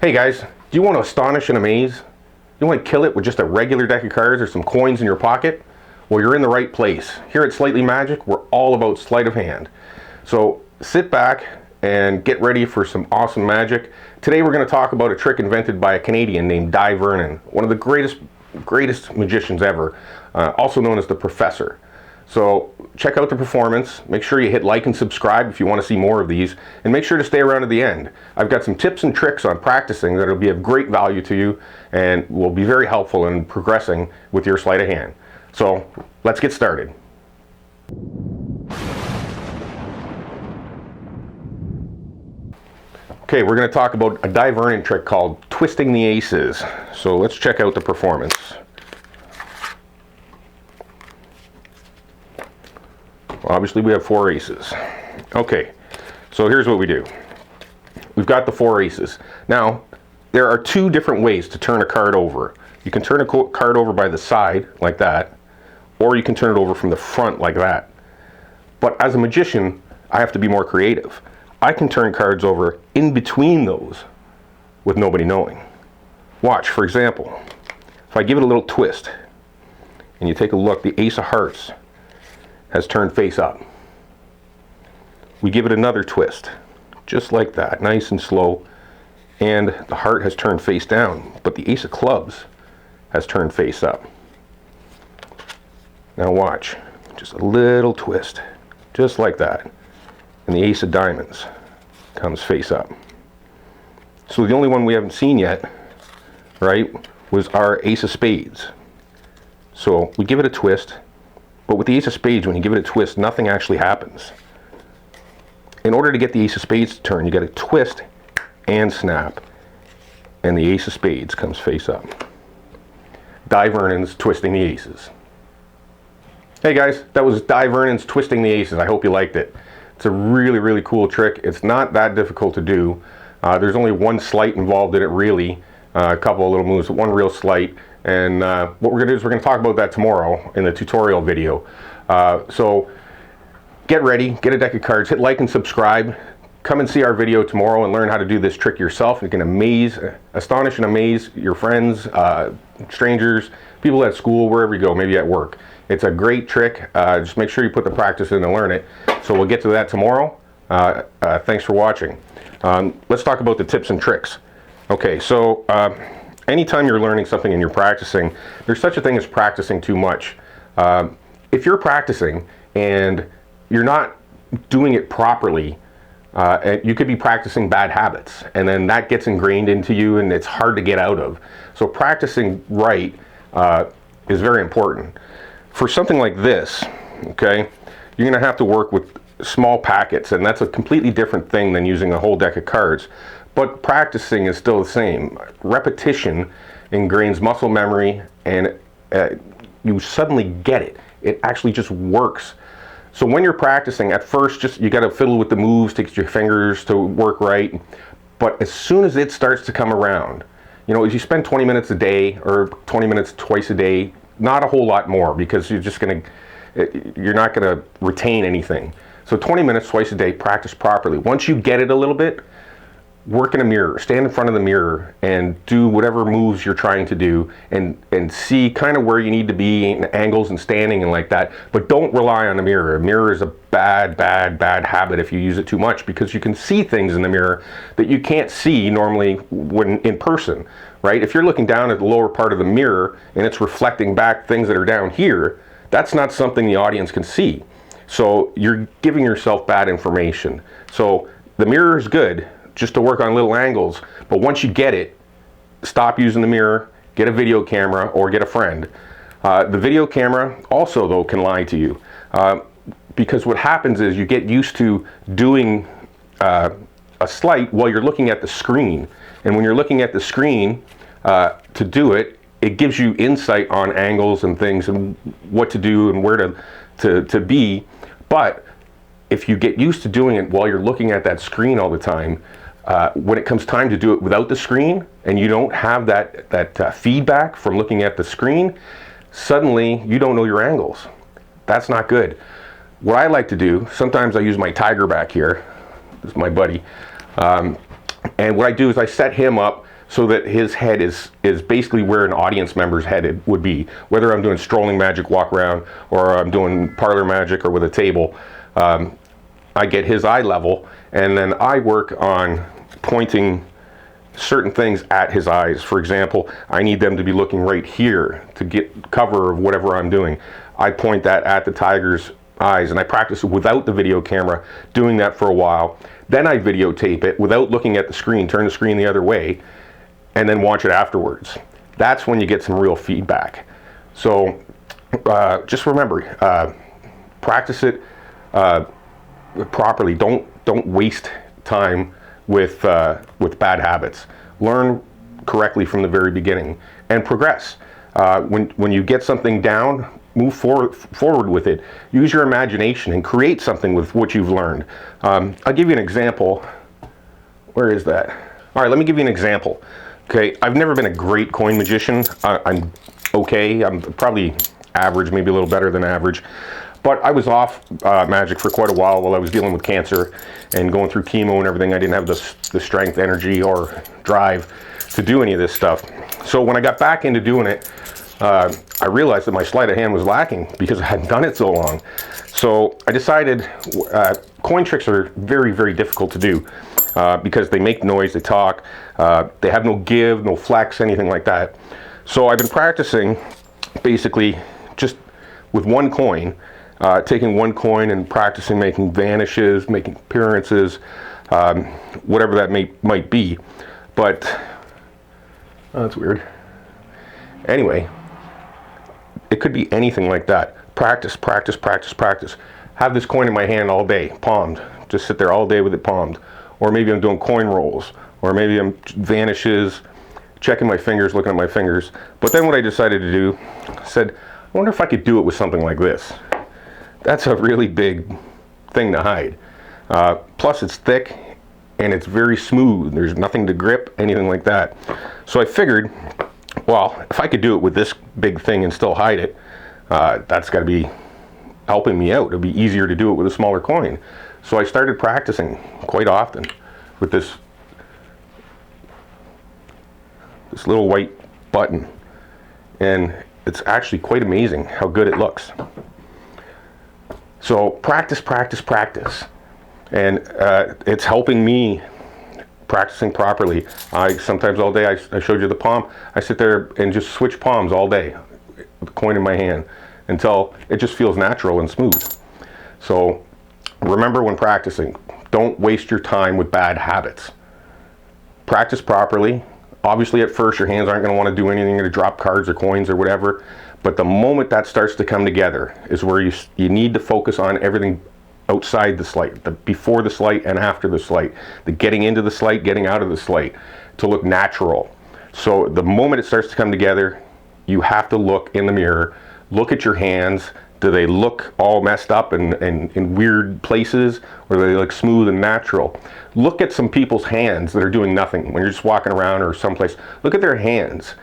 Hey guys, do you want to astonish and amaze? You want to kill it with just a regular deck of cards or some coins in your pocket? Well, you're in the right place. Here at Slightly Magic, we're all about sleight of hand. So sit back and get ready for some awesome magic. Today we're going to talk about a trick invented by a Canadian named Dai Vernon, one of the greatest magicians ever, also known as the Professor. So check out the performance, make sure you hit like and subscribe if you want to see more of these, and make sure to stay around to the end. I've got some tips and tricks on practicing that will be of great value to you and will be very helpful in progressing with your sleight of hand. So let's get started. Okay, we're going to talk about a Dai Vernon trick called twisting the aces. So let's check out the performance. Well, obviously we have 4 aces. Okay, so here's what we do. We've got the 4 aces. Now, there are 2 different ways to turn a card over. You can turn a card over by the side, like that, or you can turn it over from the front, like that. But as a magician, I have to be more creative. I can turn cards over in between those with nobody knowing. Watch, for example, if I give it a little twist, and you take a look, the ace of hearts has turned face up. We give it another twist, just like that, nice and slow, and the heart has turned face down, but the ace of clubs has turned face up. Now watch, just a little twist, just like that, and the ace of diamonds comes face up. So the only one we haven't seen yet, right, was our ace of spades. So we give it a twist, but with the ace of spades, when you give it a twist, nothing actually happens. In order to get the ace of spades to turn, you got to twist and snap, and the ace of spades comes face up. Dai Vernon's twisting the aces. Hey guys, that was Dai Vernon's twisting the aces. I hope you liked it. It's a really cool trick. It's not that difficult to do. There's only one sleight involved in it, really. A couple of little moves, but one real sleight. And what we're going to do is we're going to talk about that tomorrow in the tutorial video. So get ready, get a deck of cards, hit like and subscribe. Come and see our video tomorrow and learn how to do this trick yourself. You can astonish and amaze your friends, strangers, people at school, wherever you go, maybe at work. It's a great trick. Just make sure you put the practice in and learn it. So we'll get to that tomorrow. Thanks for watching. Let's talk about the tips and tricks. Okay, so anytime you're learning something and you're practicing, there's such a thing as practicing too much. If you're practicing and you're not doing it properly, you could be practicing bad habits, and then that gets ingrained into you and it's hard to get out of. So practicing right is very important. For something like this, okay, you're going to have to work with small packets, and that's a completely different thing than using a whole deck of cards. But practicing is still the same. Repetition ingrains muscle memory, and you suddenly get it. It actually just works. So when you're practicing, at first, you got to fiddle with the moves to get your fingers to work right. But as soon as it starts to come around, you know, if you spend 20 minutes a day or 20 minutes twice a day, not a whole lot more, because you're not going to retain anything. So 20 minutes twice a day, practice properly. Once you get it a little bit, work in a mirror, stand in front of the mirror and do whatever moves you're trying to do, and see kind of where you need to be in angles and standing and like that. But don't rely on the mirror. A mirror is a bad habit if you use it too much, because you can see things in the mirror that you can't see normally when in person, right? If you're looking down at the lower part of the mirror and it's reflecting back things that are down here, that's not something the audience can see. So you're giving yourself bad information. So the mirror is good just to work on little angles, but once you get it, stop using the mirror, get a video camera or get a friend. The video camera also, though, can lie to you, because what happens is you get used to doing a sleight while you're looking at the screen, and when you're looking at the screen to do it, it gives you insight on angles and things and what to do and where to be. But if you get used to doing it while you're looking at that screen all the time, when it comes time to do it without the screen, and you don't have that feedback from looking at the screen, suddenly you don't know your angles. That's not good. What I like to do, sometimes I use my tiger back here. This is my buddy. And what I do is I set him up so that his head is basically where an audience member's head would be. Whether I'm doing strolling magic walk around or I'm doing parlor magic or with a table, I get his eye level, and then I work on pointing certain things at his eyes. For example, I need them to be looking right here to get cover of whatever I'm doing. I point that at the tiger's eyes, and I practice without the video camera, doing that for a while. Then I videotape it without looking at the screen, turn the screen the other way, and then watch it afterwards. That's when you get some real feedback. So just remember, practice it properly. Don't waste time with bad habits. Learn correctly from the very beginning and progress. When you get something down, move forward with it. Use your imagination and create something with what you've learned. I'll give you an example. Where is that? All right, let me give you an example. Okay, I've never been a great coin magician. I'm okay. I'm probably average, maybe a little better than average. But I was off magic for quite a while I was dealing with cancer and going through chemo and everything. I didn't have the strength, energy, or drive to do any of this stuff. So when I got back into doing it, I realized that my sleight of hand was lacking because I hadn't done it so long. So I decided coin tricks are very, very difficult to do because they make noise, they talk, they have no give, no flex, anything like that. So I've been practicing basically just with one coin, taking one coin and practicing making vanishes, making appearances, whatever that might be. But that's weird. Anyway, it could be anything like that. Practice, practice, practice, practice. Have this coin in my hand all day, palmed. Just sit there all day with it palmed. Or maybe I'm doing coin rolls, or maybe I'm vanishes, checking my fingers, looking at my fingers. But then what I decided to do, I said, I wonder if I could do it with something like this. That's a really big thing to hide. Plus it's thick and it's very smooth. There's nothing to grip, anything like that. So I figured, well, if I could do it with this big thing and still hide it, that's got to be helping me out. It'll be easier to do it with a smaller coin. So I started practicing quite often with this little white button. And it's actually quite amazing how good it looks. So practice, practice, practice. And it's helping me practicing properly. Sometimes all day, I showed you the palm, I sit there and just switch palms all day with the coin in my hand until it just feels natural and smooth. So remember, when practicing, don't waste your time with bad habits. Practice properly. Obviously at first your hands aren't going to want to do anything, you're going to drop cards or coins or whatever, but the moment that starts to come together is where you need to focus on everything outside the sleight, the before the sleight and after the sleight, the getting into the sleight, getting out of the sleight, to look natural. So the moment it starts to come together, you have to look in the mirror, look at your hands. Do they look all messed up and in weird places, or do they look smooth and natural? Look at some people's hands that are doing nothing when you're just walking around or someplace. Look at their hands.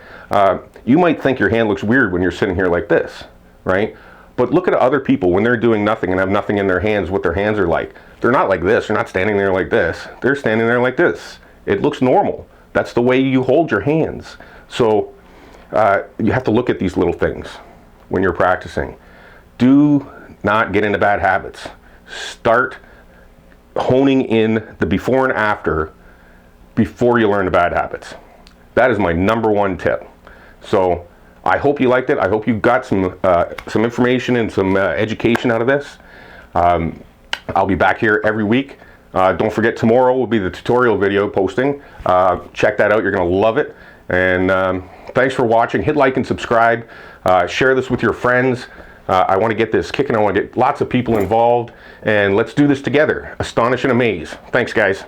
You might think your hand looks weird when you're sitting here like this, right? But look at other people when they're doing nothing and have nothing in their hands, what their hands are like. They're not like this. They're not standing there like this. They're standing there like this. It looks normal. That's the way you hold your hands. So you have to look at these little things when you're practicing. Do not get into bad habits. Start honing in the before and after before you learn the bad habits. That is my #1 tip. So I hope you liked it. I hope you got some information and some education out of this. I'll be back here every week. Don't forget, tomorrow will be the tutorial video posting. Check that out. You're going to love it. And thanks for watching. Hit like and subscribe. Share this with your friends. I want to get this kicking. I want to get lots of people involved. And let's do this together. Astonish and amaze. Thanks, guys.